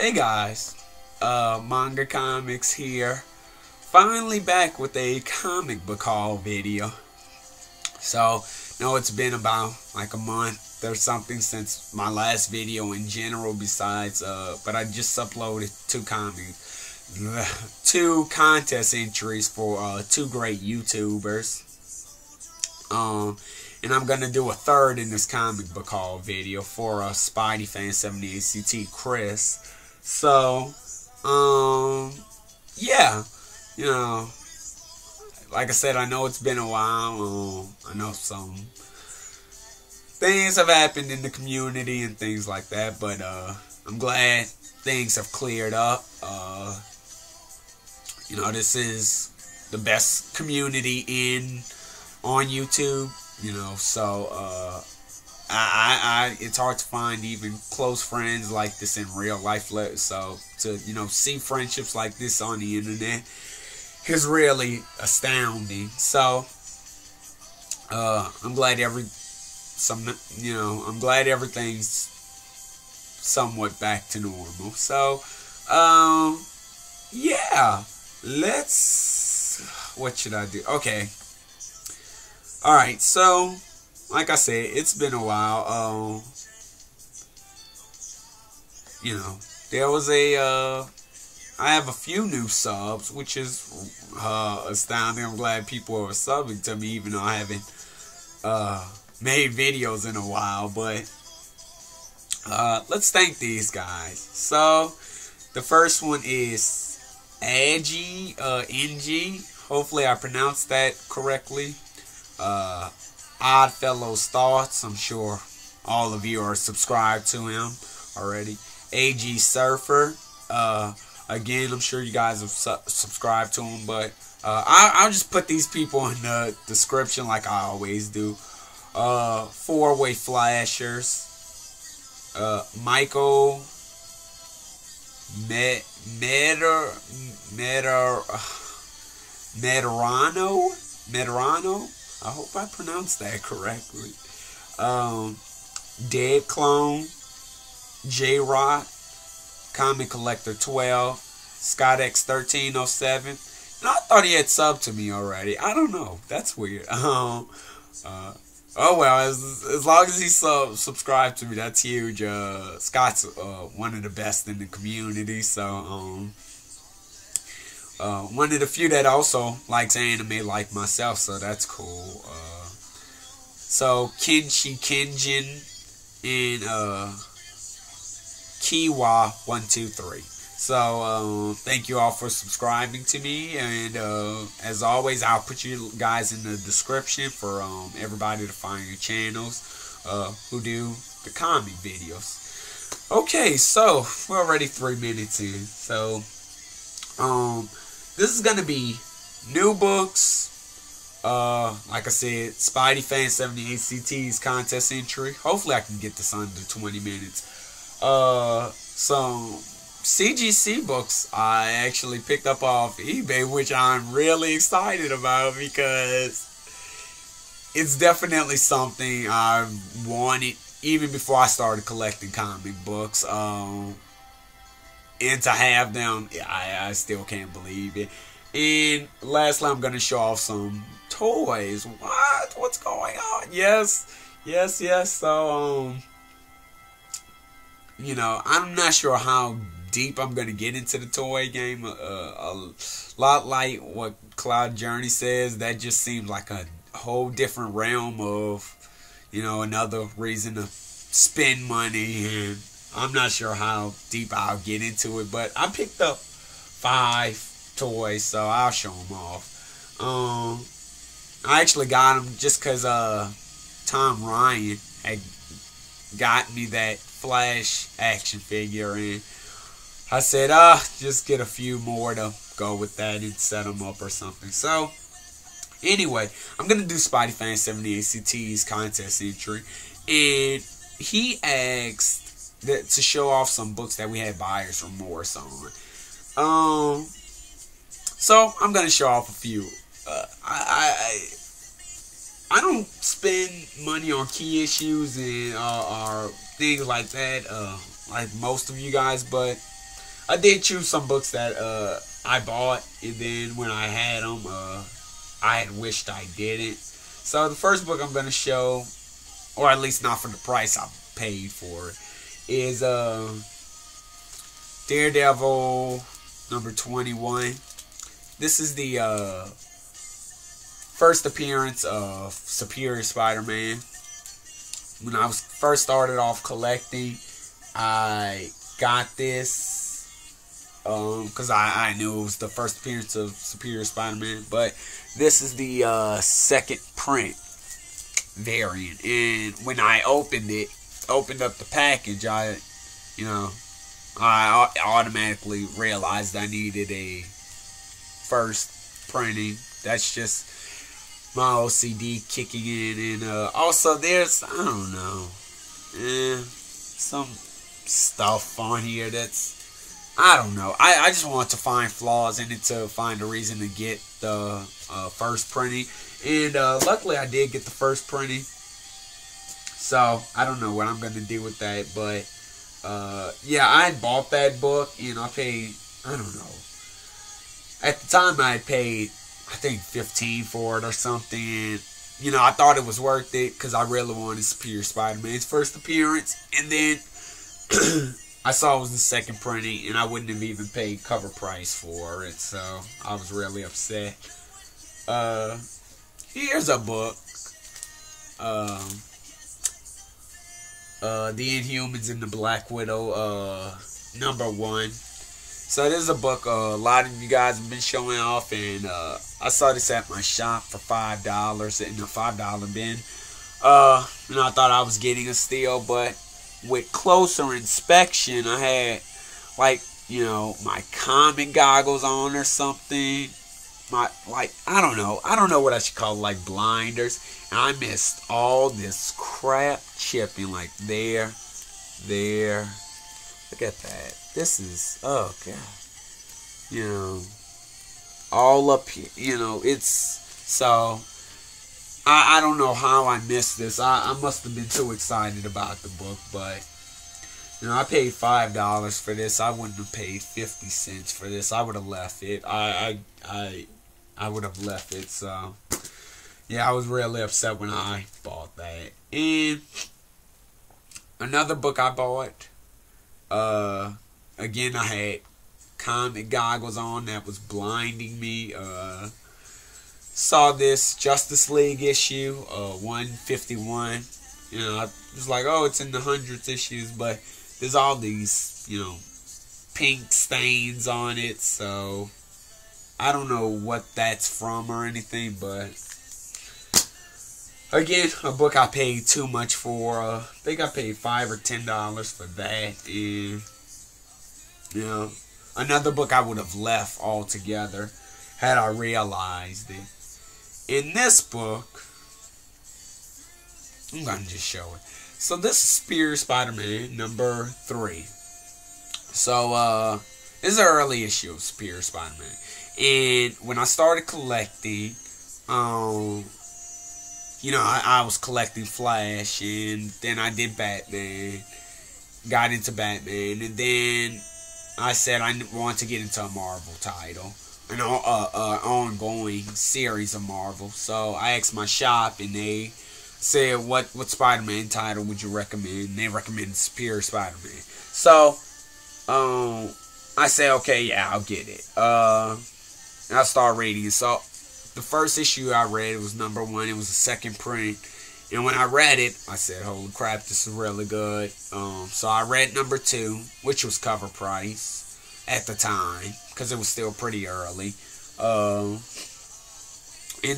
Hey guys, Manga Comics here. Finally back with a comic book haul video. So, no, it's been about like a month or something since my last video in general besides, but I just uploaded two contest entries for two great YouTubers. And I'm gonna do a third in this comic book haul video for SpideyFan78ct Chris. So, yeah, you know, like I said, I know it's been a while. I know some things have happened in the community and things like that, but I'm glad things have cleared up. You know, this is the best community on YouTube. You know, so it's hard to find even close friends like this in real life. So to, you know, see friendships like this on the internet is really astounding. So I'm glad I'm glad everything's somewhat back to normal. So yeah, what should I do? Okay. Alright, so, like I said, it's been a while. You know, there was I have a few new subs, which is astounding. I'm glad people are subbing to me, even though I haven't made videos in a while. But let's thank these guys. So, the first one is NG. Hopefully I pronounced that correctly. Oddfellow's Thoughts. I'm sure all of you are subscribed to him already. AG Surfer. Again, I'm sure you guys have subscribed to him, but I'll just put these people in the description like I always do. Four-Way Flashers. Michael Medrano. I hope I pronounced that correctly. Dead Clone, J-Rock, Comic Collector 12, ScotX1307. And I thought he had subbed to me already. I don't know. That's weird. Oh well, as long as he subscribed to me, that's huge. Scott's one of the best in the community. So one of the few that also likes anime like myself, so that's cool. So Kenshi Kenjin and Kiwa123. So thank you all for subscribing to me, and as always, I'll put you guys in the description for everybody to find your channels who do the comic videos. Okay, so we're already 3 minutes in. So this is going to be new books. Like I said, SpideyFan78ct's contest entry. Hopefully I can get this under 20 minutes. Some CGC books I actually picked up off eBay, which I'm really excited about because it's definitely something I wanted even before I started collecting comic books. And to have them, I still can't believe it. And lastly, I'm going to show off some toys. What's going on? Yes. So, you know, I'm not sure how deep I'm going to get into the toy game. A lot like what Cloud Journey says. That just seems like a whole different realm of, you know, another reason to spend money, and I'm not sure how deep I'll get into it, but I picked up 5 toys, so I'll show them off. I actually got them just because Tom Ryan had got me that Flash action figure, and I said, just get a few more to go with that and set them up or something. So, anyway, I'm going to do SpideyFan78ct's contest entry, and he asked to show off some books that we had buyer's remorse on. So I'm gonna show off a few. I don't spend money on key issues and or things like that, like most of you guys, but I did choose some books that I bought, and then when I had them, I had wished I didn't. So the first book I'm going to show, or at least not for the price I paid for it, is Daredevil number 21. This is the first appearance of Superior Spider-Man. When I was first started off collecting, I got this because I knew it was the first appearance of Superior Spider-Man. But this is the second print variant, and when I opened up the package, I automatically realized I needed a first printing. That's just my OCD kicking in. And also there's, I don't know, some stuff on here that's, I don't know. I just want to find flaws in it to find a reason to get the first printing. And luckily I did get the first printing. So I don't know what I'm going to do with that. But yeah, I had bought that book and I paid, I don't know. At the time I had paid, I think $15 for it or something. And, I thought it was worth it because I really wanted Superior Spider-Man's first appearance. And then I saw it was the second printing, and I wouldn't have even paid cover price for it, so I was really upset. Here's a book. The Inhumans and the Black Widow, number 1. So this is a book a lot of you guys have been showing off, and I saw this at my shop for $5 in the $5 bin. And I thought I was getting a steal, but with closer inspection, I had, like, my comic goggles on or something. I don't know what I should call it, like blinders. And I missed all this crap chipping, like there. Look at that. This is, oh God. All up here, it's, so, I don't know how I missed this. I must have been too excited about the book, but I paid $5 for this. I wouldn't have paid 50 cents for this. I would have left it. I would have left it. So yeah, I was really upset when I bought that. And another book I bought. Again, I had comic goggles on that was blinding me. Saw this Justice League issue, 151. I was like, oh, it's in the hundreds issues, but there's all these, pink stains on it, so I don't know what that's from or anything, but again, a book I paid too much for. I think I paid $5 or $10 for that, and another book I would have left altogether had I realized it. In this book, I'm going to just show it. So this is Superior Spider-Man number 3. So this is an early issue of Superior Spider-Man. And when I started collecting, I was collecting Flash, and then I did Batman, got into Batman, and then I said I want to get into a Marvel title. An ongoing series of Marvel. So I asked my shop, and they said, what Spider-Man title would you recommend? And they recommended Superior Spider-Man. So I said, okay, yeah, I'll get it. And I started reading it. So the first issue I read was number 1. It was the second print. And when I read it, I said, holy crap, this is really good. So I read number 2, which was cover price at the time, because it was still pretty early. And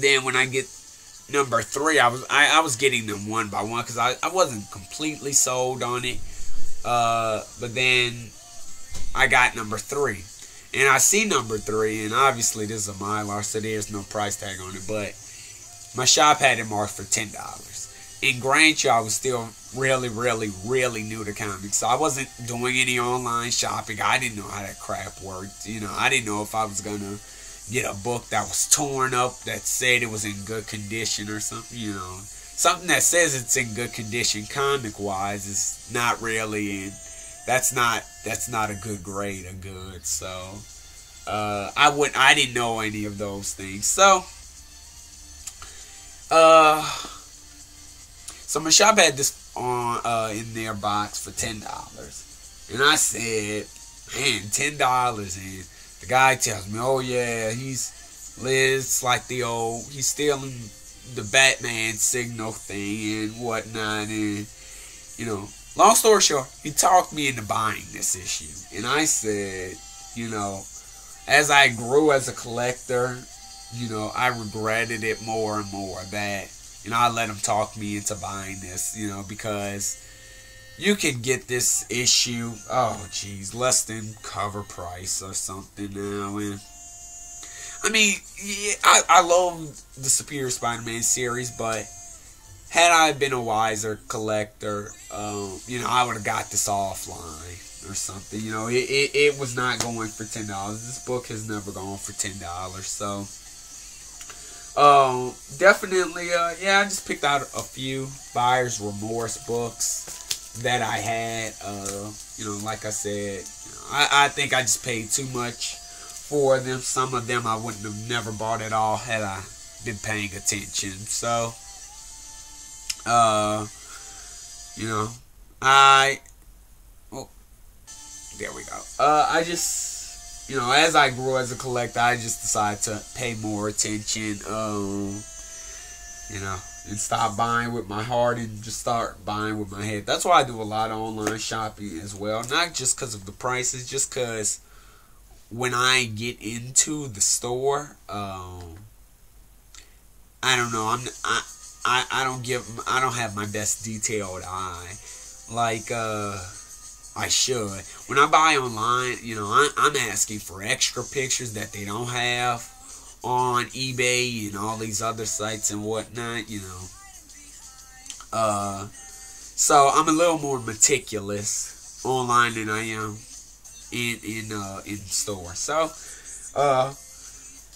then when I get number 3, I was getting them one by one, because I wasn't completely sold on it. But then I got number 3. And I see number 3, and obviously this is a Mylar, so there's no price tag on it, but my shop had it marked for $10. And grant you, I was still really, really, really new to comics. So I wasn't doing any online shopping. I didn't know how that crap worked. I didn't know if I was going to get a book that was torn up that said it was in good condition or something, Something that says it's in good condition comic-wise is not really in that's not a good grade of good. So I didn't know any of those things. So so my shop had this on in their box for $10, and I said, man, $10. And the guy tells me, oh yeah, he's like the old, he's stealing the Batman signal thing and whatnot. And you know, long story short, he talked me into buying this issue. And I said, you know, as I grew as a collector, you know, I regretted it more and more that, you know, I let him talk me into buying this, you know, because you could get this issue, oh geez, less than cover price or something now. And I mean, yeah, I love the Superior Spider-Man series, but had I been a wiser collector, you know, I would have got this offline or something. You know, it was not going for $10. This book has never gone for $10. So definitely, yeah, I just picked out a few buyer's remorse books that I had. You know, like I said, I think I just paid too much for them. Some of them I wouldn't have never bought at all had I been paying attention. So you know, there we go. I just, you know, as I grew as a collector, I just decided to pay more attention, you know, and stop buying with my heart and just start buying with my head. That's why I do a lot of online shopping as well. Not just because of the prices, just because when I get into the store, I don't know, I don't have my best detailed eye like I should. When I buy online, you know, I'm asking for extra pictures that they don't have on eBay and all these other sites and whatnot, you know. So I'm a little more meticulous online than I am in store. So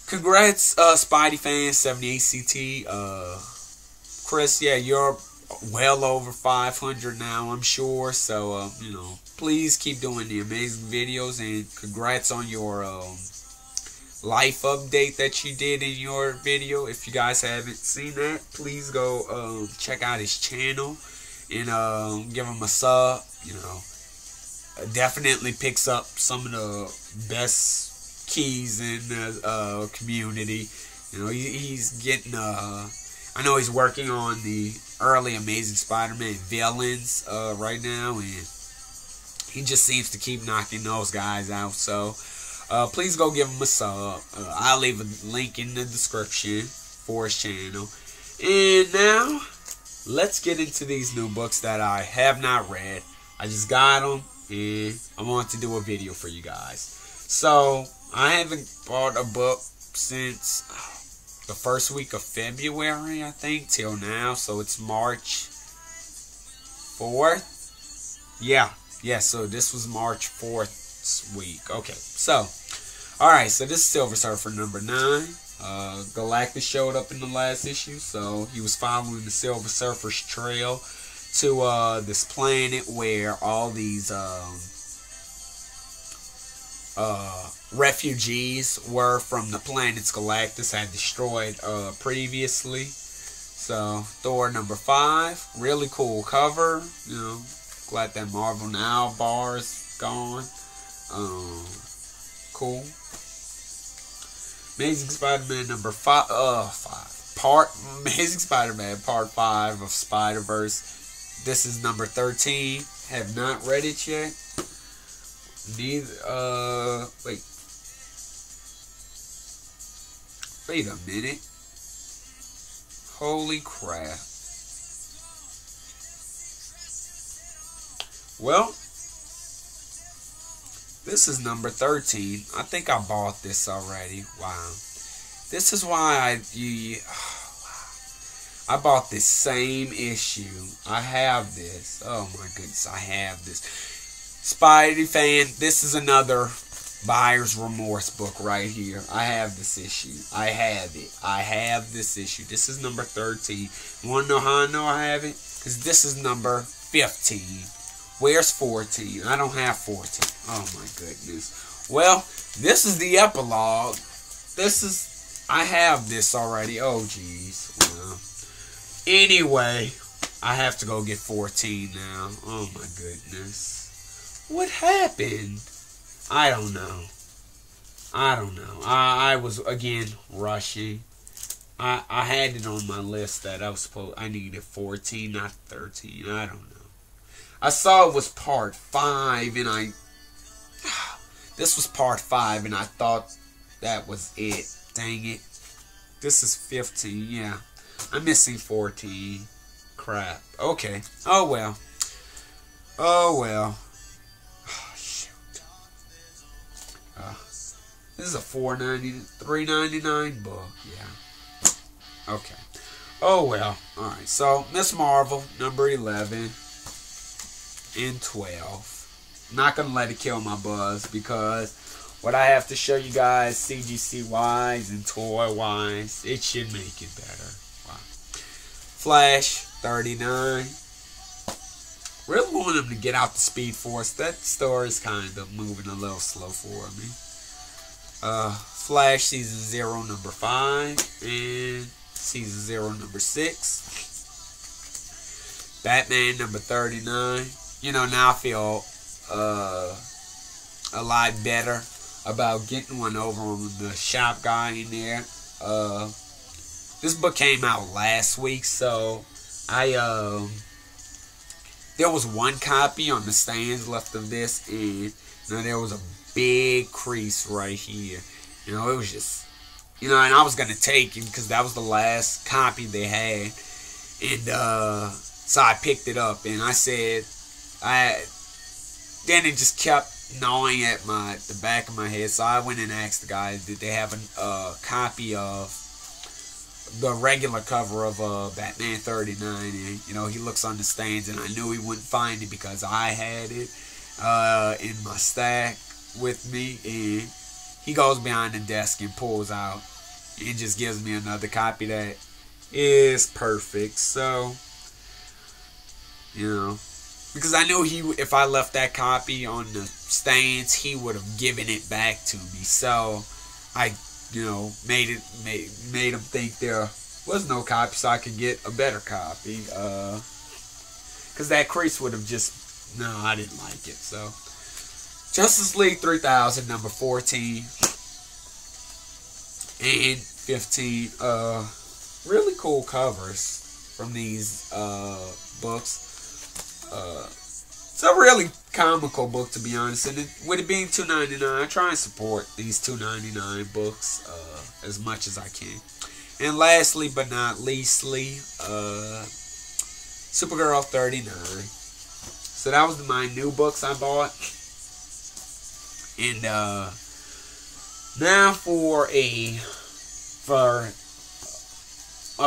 congrats, SpideyFan78ct. Chris, yeah, you're well over 500 now, I'm sure. So, you know, please keep doing the amazing videos, and congrats on your life update that you did in your video. If you guys haven't seen that, please go check out his channel and give him a sub. You know, definitely picks up some of the best keys in the community. You know, he's getting I know he's working on the early Amazing Spider-Man villains right now, and he just seems to keep knocking those guys out. So please go give him a sub. I'll leave a link in the description for his channel. And now, let's get into these new books that I have not read. I just got them, and I want to do a video for you guys. So, I haven't bought a book since the first week of February, I think, till now. So it's March 4th. Yeah, so this was March 4th week. Okay, so, alright, so this is Silver Surfer number 9. Galactus showed up in the last issue, so he was following the Silver Surfer's trail to this planet where all these refugees were from the planets Galactus had destroyed previously. So Thor number 5, really cool cover. You know, glad that Marvel Now bar is gone. Cool. Amazing Spider-Man number 5. Amazing Spider-Man Part 5 of Spider-Verse. This is number 13. Have not read it yet. Neither. Wait a minute. Holy crap. Well, this is number 13. I think I bought this already. Wow. This is why I bought this same issue. I have this. Oh my goodness, I have this. SpideyFan, this is another buyer's remorse book right here. I have this issue. I have it. I have this issue. This is number 13. You want to know how I know I have it? Because this is number 15 Where's 14? I don't have 14. Oh my goodness. Well, this is the epilogue. I have this already. Oh jeez. Well, anyway, I have to go get 14 now. Oh my goodness. What happened? I don't know. I was again rushing. I had it on my list that I needed 14, not 13. I don't know. I saw it was part 5, and this was part 5, and I thought that was it. Dang it. This is 15, yeah. I'm missing 14. Crap. Okay. Oh well. Oh well. Oh, shoot. This is a $3.99 book. Yeah. Okay. Oh well. Alright. So, Miss Marvel, number 11 and 12. I'm not going to let it kill my buzz, because what I have to show you guys, CGC wise and toy wise, it should make it better. Wow. Flash 39. Really want him to get out the Speed Force. That story is kind of moving a little slow for me. Flash Season 0 number 5 and Season 0 number 6. Batman number 39. You know, now I feel a lot better about getting one over on the shop guy in there. This book came out last week, so there was one copy on the stands left of this, and there was a big crease right here. It was just, and I was gonna take it because that was the last copy they had, and so I picked it up, and I said, then it just kept gnawing at the back of my head, so I went and asked the guy, did they have a copy of the regular cover of Batman 39, and he looks on the stands, and I knew he wouldn't find it because I had it in my stack with me, and he goes behind the desk and pulls out and just gives me another copy that is perfect. So, because I knew if I left that copy on the stands, he would have given it back to me. So I made him think there was no copy, so I could get a better copy. Because that crease would have I didn't like it. So, Justice League 3000, number 14 and 15. Really cool covers from these books. It's a really comical book, to be honest, and with it being $2.99, I try and support these $2.99 books as much as I can. And lastly, but not leastly, Supergirl 39. So that was my new books I bought. And now for a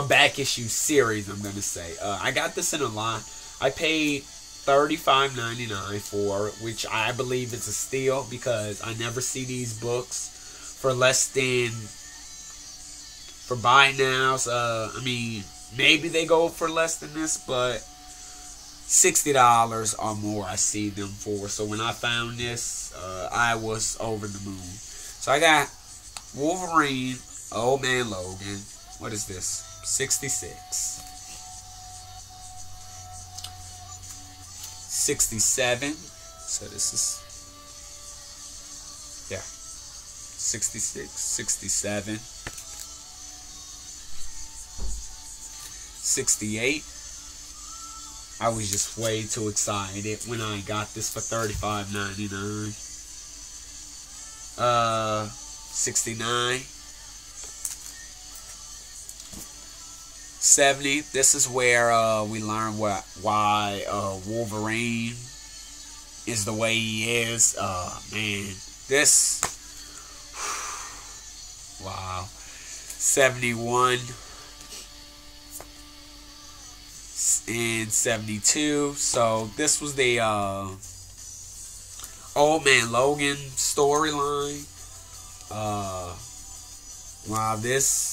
back issue series, I'm gonna say. I got this in a lot. I paid $35.99 for it, which I believe is a steal because I never see these books for less than, for buy nows. I mean, maybe they go for less than this, but $60 or more I see them for. So when I found this, I was over the moon. So I got Wolverine, Old Man Logan. What is this? 66. 67. So this is, 66, 67, 68. I was just way too excited when I got this for $35.99. 69. 70. This is where we learn why Wolverine is the way he is. Man, this, wow. 71 and 72. So this was the Old Man Logan storyline. Wow, this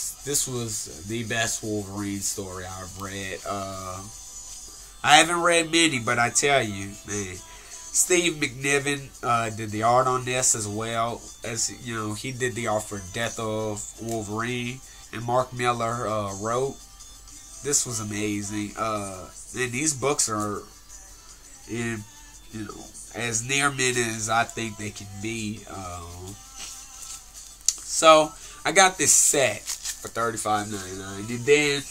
was the best Wolverine story I've read. I haven't read many, but I tell you, man, Steve McNiven did the art on this as well. As you know, he did the art for Death of Wolverine, and Mark Miller wrote. This was amazing. And these books are, in, you know, as near mint as I think they can be. So I got this set for $35.99, and then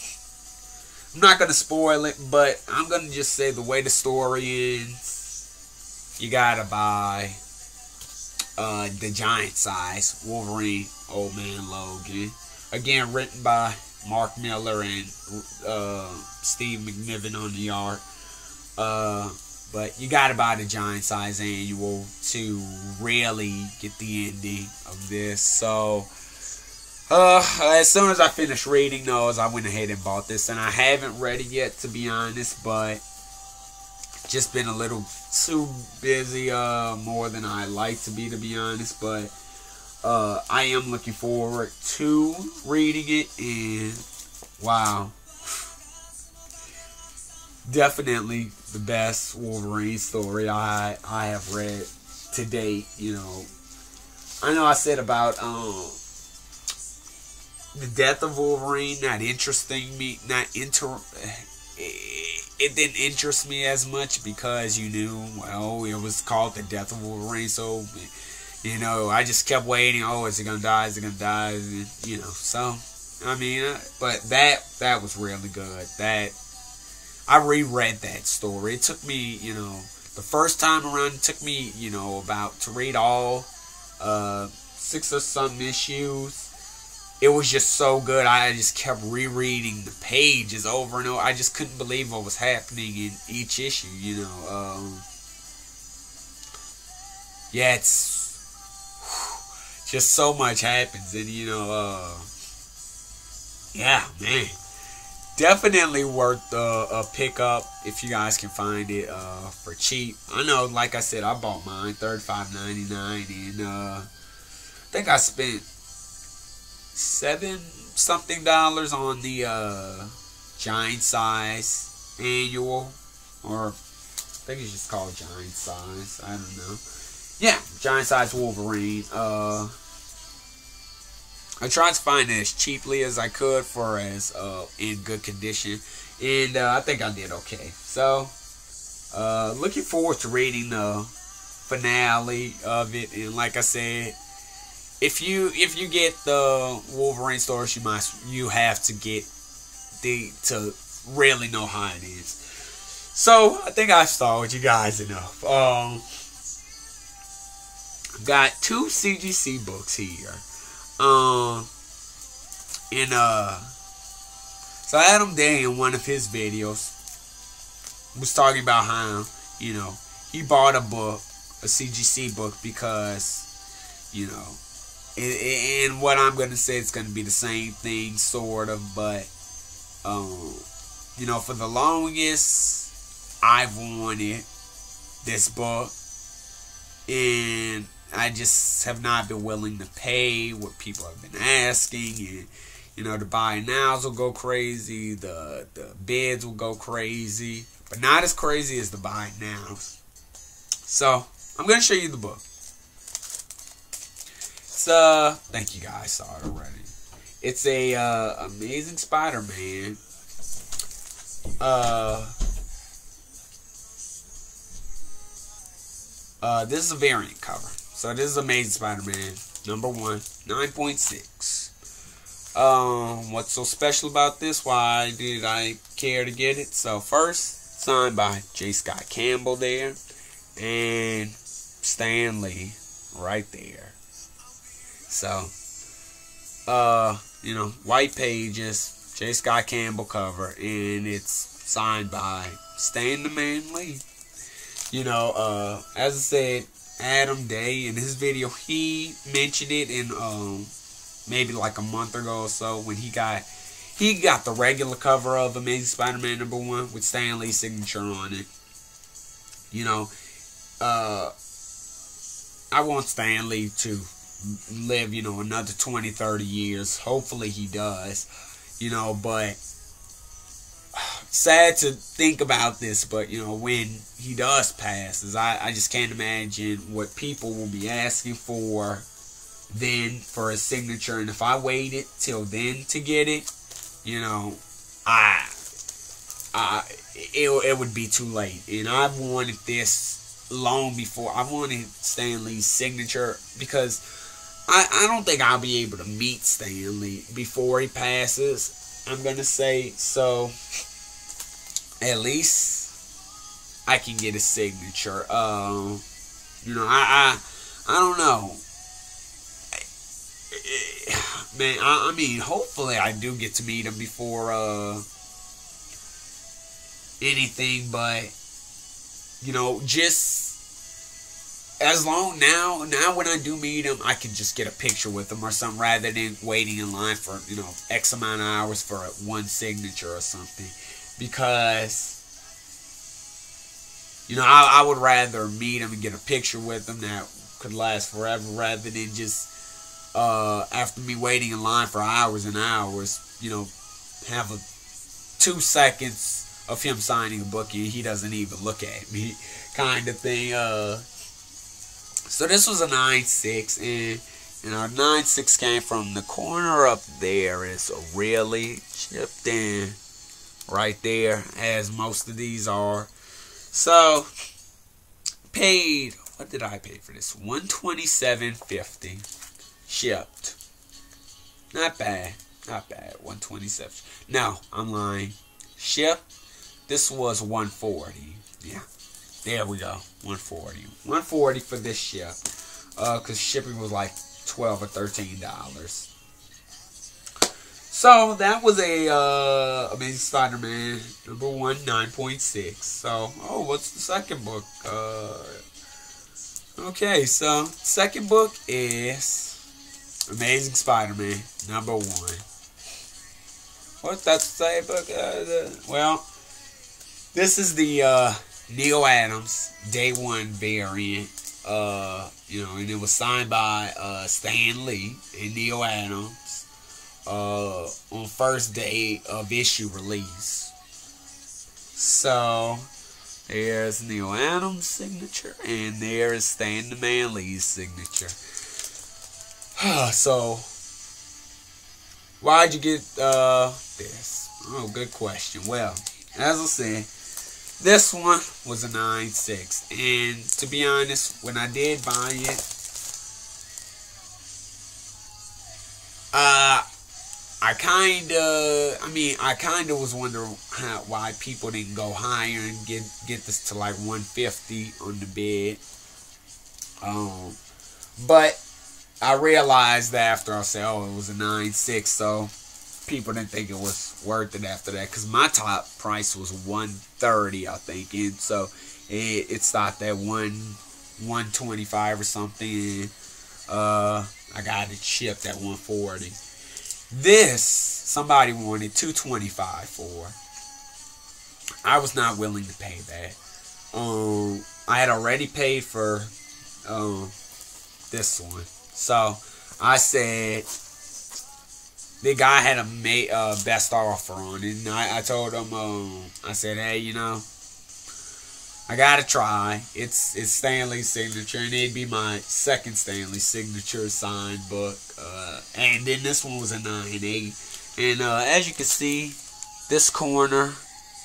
I'm not gonna spoil it, but I'm gonna just say the way the story ends, you gotta buy the giant size Wolverine Old Man Logan. Again, written by Mark Miller and Steve McNiven on the art. But you gotta buy the giant size annual to really get the ending of this. So as soon as I finished reading those, I went ahead and bought this, and I haven't read it yet, to be honest, but just been a little too busy, more than I like to be honest, but I am looking forward to reading it, and wow, definitely the best Wolverine story I have read to date. You know I said about the death of Wolverine not interesting me, it didn't interest me as much because you knew, well, it was called the death of Wolverine, so you know, I just kept waiting. Oh, is he gonna die? Is he gonna die? You know, so I mean, but that was really good. That I reread that story. It took me, you know, the first time around, it took me, you know, about to read all 6 or some issues. It was just so good. I just kept rereading the pages over and over. I just couldn't believe what was happening in each issue, you know. Yeah, it's just so much happens, and you know, yeah, man, definitely worth a pickup if you guys can find it for cheap. I know, like I said, I bought mine $35.99, and I think I spent $7 something on the giant size annual, or I think it's just called giant size. I don't know. Yeah, giant size Wolverine. I tried to find it as cheaply as I could for as in good condition, and I think I did okay. So, looking forward to reading the finale of it. And like I said, if you get the Wolverine stories, you have to get to really know how it is. So I think I've stalled you guys enough. Got 2 CGC books here. So Adam Day, in one of his videos, was talking about how, you know, he bought a CGC book because, you know, and what I'm going to say, it's going to be the same thing, sort of, but, you know, for the longest, I've wanted this book, and I just have not been willing to pay what people have been asking, and you know, the buy nows will go crazy, the bids will go crazy, but not as crazy as the buy nows. So I'm gonna show you the book. It's thank you guys, saw it already. It's a Amazing Spider-Man. This is a variant cover. So this is Amazing Spider-Man #1, 9.6. What's so special about this? Why did I care to get it? So first, signed by J. Scott Campbell there, and Stan Lee right there. So, you know, white pages, J. Scott Campbell cover, and it's signed by Stan the Man Lee. You know, as I said, Adam Day, in his video, he mentioned it in maybe like a month ago or so, when he got the regular cover of Amazing Spider-Man #1 with Stan Lee's signature on it. You know, I want Stan Lee to live, you know, another 20-30 years. Hopefully he does, you know, but sad to think about this, but you know, when he does pass, I just can't imagine what people will be asking for then for his signature. And if I waited till then to get it, you know, it would be too late. And I've wanted this long before. I wanted Stan Lee's signature because I don't think I'll be able to meet Stan Lee before he passes, I'm gonna say. So at least I can get a signature. You know, I don't know. Man, I mean, hopefully I do get to meet him before anything, but you know, just as long now when I do meet him, I can just get a picture with him or something rather than waiting in line for, you know, X amount of hours for one signature or something. Because, you know, I would rather meet him and get a picture with him that could last forever rather than just after me waiting in line for hours and hours, you know, have 2 seconds of him signing a book and he doesn't even look at me kind of thing. So this was a 9.6, and you know, 9.6 came from the corner up there. It's really chipped in right there, as most of these are. So paid, what did I pay for this? $127.50 shipped. Not bad, not bad. $127. No, I'm lying. Shipped. This was $140. Yeah, there we go. $140. $140 for this ship. Cause shipping was like $12 or $13. So that was a Amazing Spider-Man #1 9.6. So what's the second book? Okay, so second book is Amazing Spider-Man #1. What's that say book? Well, this is the Neil Adams Day 1 variant. You know, and it was signed by Stan Lee and Neil Adams on first day of issue release. So there's Neil Adams' signature, and there is Stan the Man Lee's signature. So why'd you get this? Oh, good question. Well, as I said, this one was a 9.6, and to be honest, when I did buy it, I kind of was wondering why people didn't go higher and get this to like 150 on the bid. But I realized after I said, it was a 9.6, so people didn't think it was worth it after that, because my top price was $130, I think, and so it stopped at $125 or something, and I got it shipped at $140. This somebody wanted $225 for. I was not willing to pay that. I had already paid for this one, so I said, the guy had a best offer on it, and I told him, I said, hey, you know, I gotta try. It's Stan Lee's signature, and it'd be my second Stan Lee signature signed book. And then this one was a 9.8. And as you can see, this corner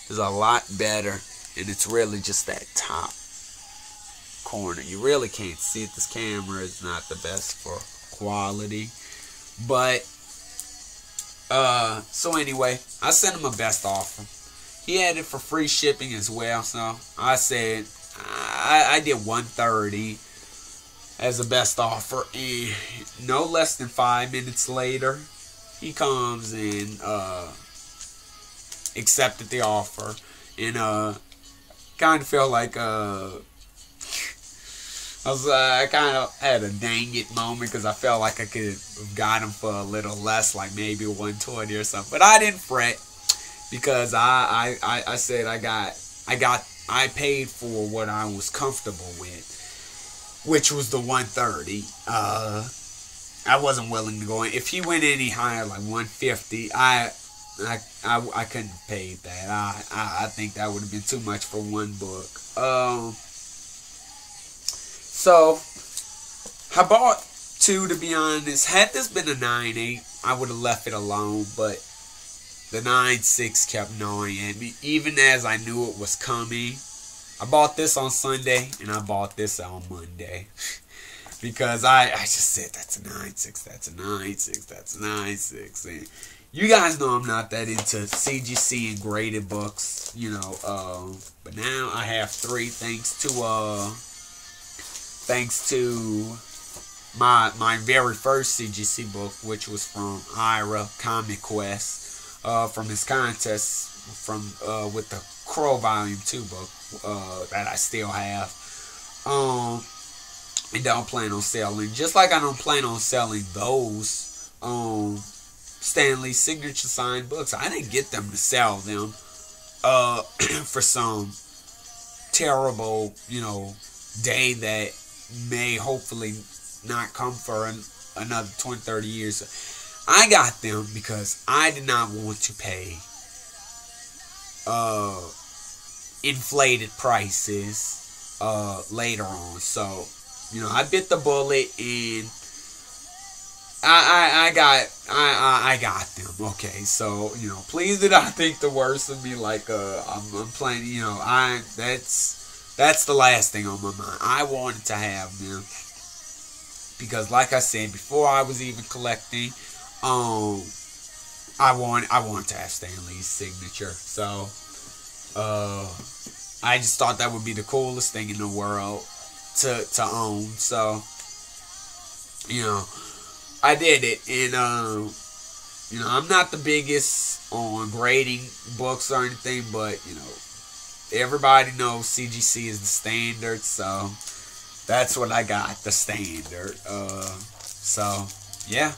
is a lot better, and it's really just that top corner. You really can't see it. This camera is not the best for quality, but so anyway, I sent him a best offer. He had it for free shipping as well, so I said I did $130 as a best offer, and no less than 5 minutes later, he comes and accepted the offer, and kind of felt like I kind of had a dang it moment, because I felt like I could have got him for a little less, like maybe $120 or something. But I didn't fret, because I said I paid for what I was comfortable with, which was the $130. I wasn't willing to go in. If he went any higher, like $150, I I couldn't have paid that. I think that would have been too much for one book. So I bought two, to be honest. Had this been a 9.8, I would have left it alone, but the 9.6 kept gnawing at me, even as I knew it was coming. I bought this on Sunday, and I bought this on Monday. Because I just said, that's a 9.6, that's a 9.6, that's a 9.6. And you guys know I'm not that into CGC and graded books, you know. But now I have three, thanks to my very first CGC book, which was from Ira Comic Quest, from his contest with the Crow Volume 2 book that I still have. And don't plan on selling. Just like I don't plan on selling those Stan Lee signature signed books. I didn't get them to sell them for some terrible, you know, day that may hopefully not come for another 20, 30 years. I got them because I did not want to pay inflated prices later on. So, you know, I bit the bullet and I got them. Okay, so, you know, please do not think the worst of me, like I'm playing, you know, that's the last thing on my mind. I wanted to have them because, like I said, before I was even collecting, I wanted to have Stan Lee's signature. So I just thought that would be the coolest thing in the world to own. So, you know, I did it. And you know, I'm not the biggest on grading books or anything, but, you know, everybody knows CGC is the standard, so that's what I got, the standard. So yeah.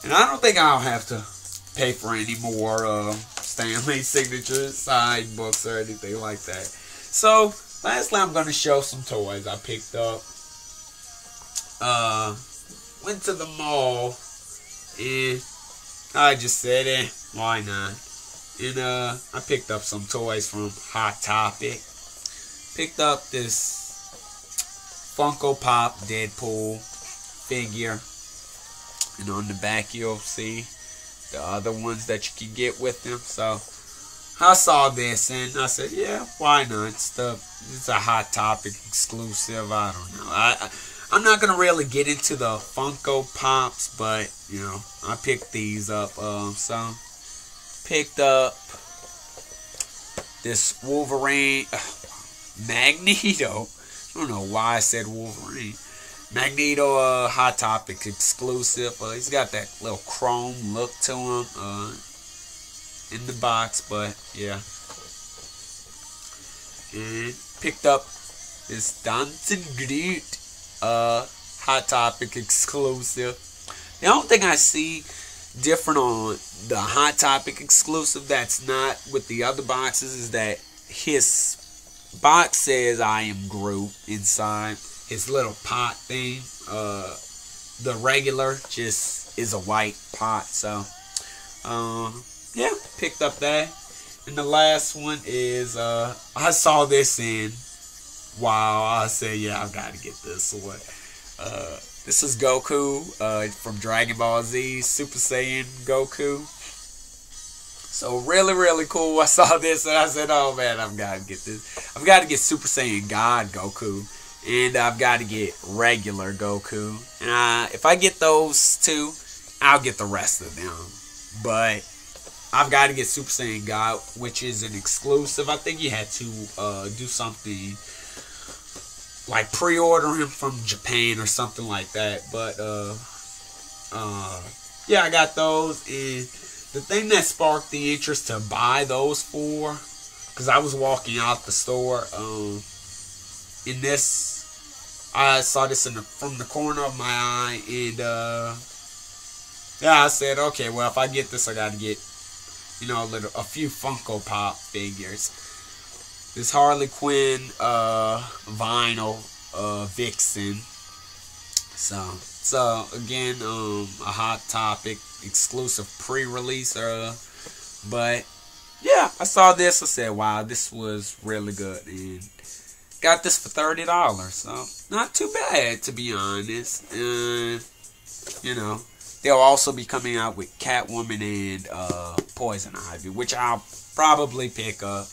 And I don't think I'll have to pay for any more Stan Lee signature side books or anything like that. So lastly, I'm gonna show some toys I picked up. Went to the mall and I just said, why not? And I picked up some toys from Hot Topic. Picked up this Funko Pop Deadpool figure. And on the back you'll see the other ones that you can get with them. So I saw this and I said, yeah, why not? It's a Hot Topic exclusive. I don't know. I'm not gonna really get into the Funko Pops, but you know, I picked these up. So picked up this Wolverine, Magneto. I don't know why I said Wolverine. Magneto, Hot Topic exclusive. He's got that little chrome look to him in the box, but yeah. And picked up this Dancing Groot, Hot Topic exclusive. The only thing I see different on the Hot Topic exclusive that's not with the other boxes is that his box says I am Groot inside. His little pot thing. The regular just is a white pot. So yeah, picked up that. And the last one is I saw this in wow, I said, yeah, I've got to get this one. This is Goku from Dragon Ball Z, Super Saiyan Goku. So really, really cool. I saw this and I said, oh man, I've got to get this. I've got to get Super Saiyan God Goku. And I've got to get regular Goku. And if I get those two, I'll get the rest of them. But I've got to get Super Saiyan God, which is an exclusive. I think you had to do something like pre-order him from Japan or something like that. But yeah, I got those. And the thing that sparked the interest to buy those for, because I was walking out the store, in this, I saw this from the corner of my eye, and yeah, I said, okay, well, if I get this, I got to get, you know, a few Funko Pop figures. This Harley Quinn vinyl Vixen. So It's again a Hot Topic exclusive pre-release. But yeah, I saw this. I said, wow, this was really good, and got this for $30. So not too bad, to be honest. You know, they'll also be coming out with Catwoman and Poison Ivy, which I'll probably pick up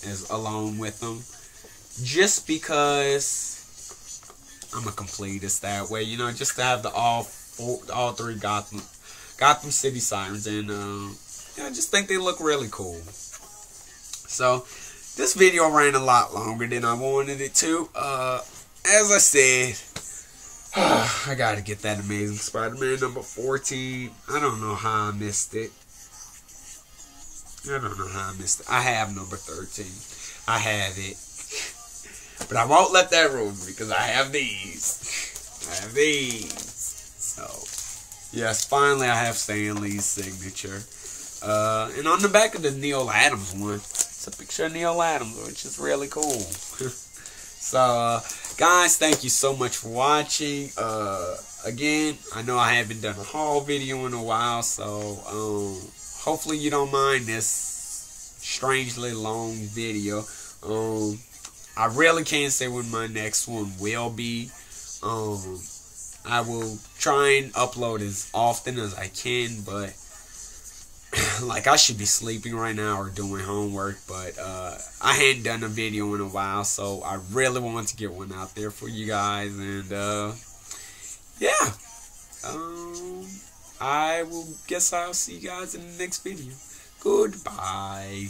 as along with them, just because I'm a completist that way. You know, just to have the all three Gotham City Sirens, and I just think they look really cool. So this video ran a lot longer than I wanted it to. As I said, I gotta get that Amazing Spider-Man number 14. I don't know how I missed it. I have number 13. I have it. But I won't let that ruin me, because I have these. So, yes, finally I have Stan Lee's signature. And on the back of the Neil Adams one, it's a picture of Neil Adams, which is really cool. So, guys, thank you so much for watching. Again, I know I haven't done a haul video in a while, so hopefully you don't mind this strangely long video. I really can't say when my next one will be. I will try and upload as often as I can, but like, I should be sleeping right now or doing homework, but I hadn't done a video in a while, so I really want to get one out there for you guys. And yeah, I'll see you guys in the next video. Goodbye.